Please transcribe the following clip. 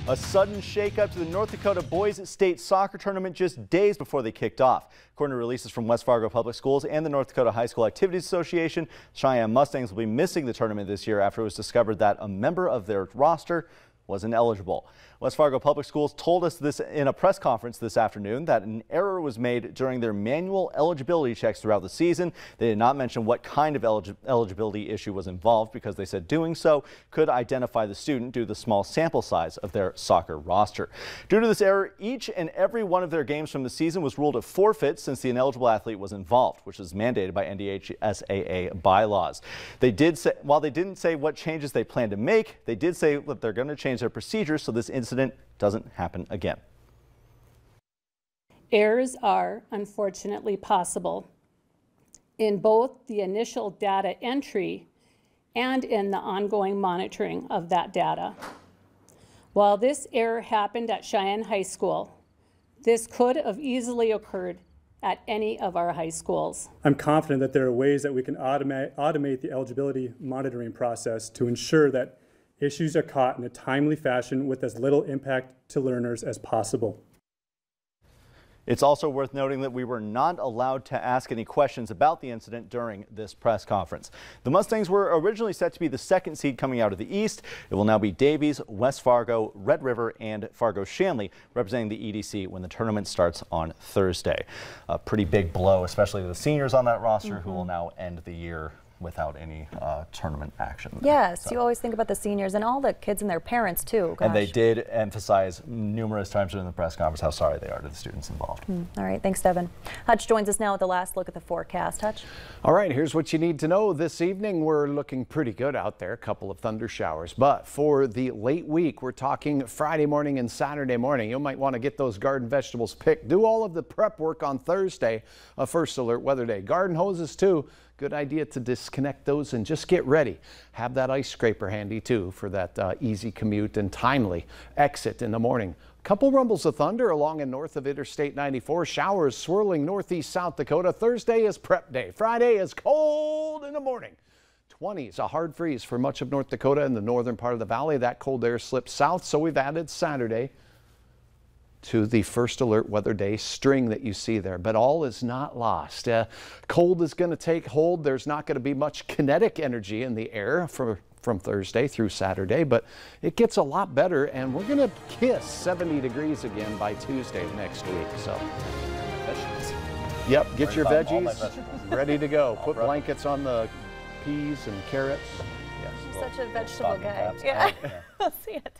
A sudden shakeup to the North Dakota Boys State Soccer Tournament just days before they kicked off. According to releases from West Fargo Public Schools and the North Dakota High School Activities Association, Cheyenne Mustangs will be missing the tournament this year after it was discovered that a member of their roster wasn't eligible. West Fargo Public Schools told us this in a press conference this afternoon that an error was made during their manual eligibility checks throughout the season. They did not mention what kind of eligibility issue was involved because they said doing so could identify the student due to the small sample size of their soccer roster. Due to this error, each and every one of their games from the season was ruled a forfeit since the ineligible athlete was involved, which is mandated by NDHSAA bylaws. While they didn't say what changes they plan to make, they did say that they're going to change their procedures so this incident doesn't happen again. Errors are unfortunately possible in both the initial data entry and in the ongoing monitoring of that data. While this error happened at Cheyenne High School, this could have easily occurred at any of our high schools. I'm confident that there are ways that we can automate the eligibility monitoring process to ensure that issues are caught in a timely fashion with as little impact to learners as possible. It's also worth noting that we were not allowed to ask any questions about the incident during this press conference. The Mustangs were originally set to be the second seed coming out of the East. It will now be Davies, West Fargo, Red River, and Fargo-Shanley representing the EDC when the tournament starts on Thursday. A pretty big blow, especially to the seniors on that roster who will now end the year without any tournament action. Yes, so you always think about the seniors and all the kids and their parents too. Gosh. And they did emphasize numerous times during the press conference how sorry they are to the students involved. All right, thanks, Devin. Hutch joins us now with the last look at the forecast. Hutch. All right, here's what you need to know this evening. We're looking pretty good out there, a couple of thunder showers. But for the late week, we're talking Friday morning and Saturday morning. You might want to get those garden vegetables picked. Do all of the prep work on Thursday, a first alert weather day. Garden hoses too. Good idea to disconnect those and just get ready. Have that ice scraper handy too for that easy commute and timely exit in the morning. Couple rumbles of thunder along and north of Interstate 94. Showers swirling northeast South Dakota. Thursday is prep day. Friday is cold in the morning. 20s, a hard freeze for much of North Dakota and the northern part of the valley. That cold air slips south, so we've added Saturday to the first alert weather day string that you see there, but all is not lost. Cold is going to take hold. There's not going to be much kinetic energy in the air from Thursday through Saturday, but it gets a lot better, and we're going to kiss 70 degrees again by Tuesday of next week. So, yep, get your veggies ready to go. Put blankets on the peas and carrots. Yes. Such a vegetable guy. Yeah. I'll see it.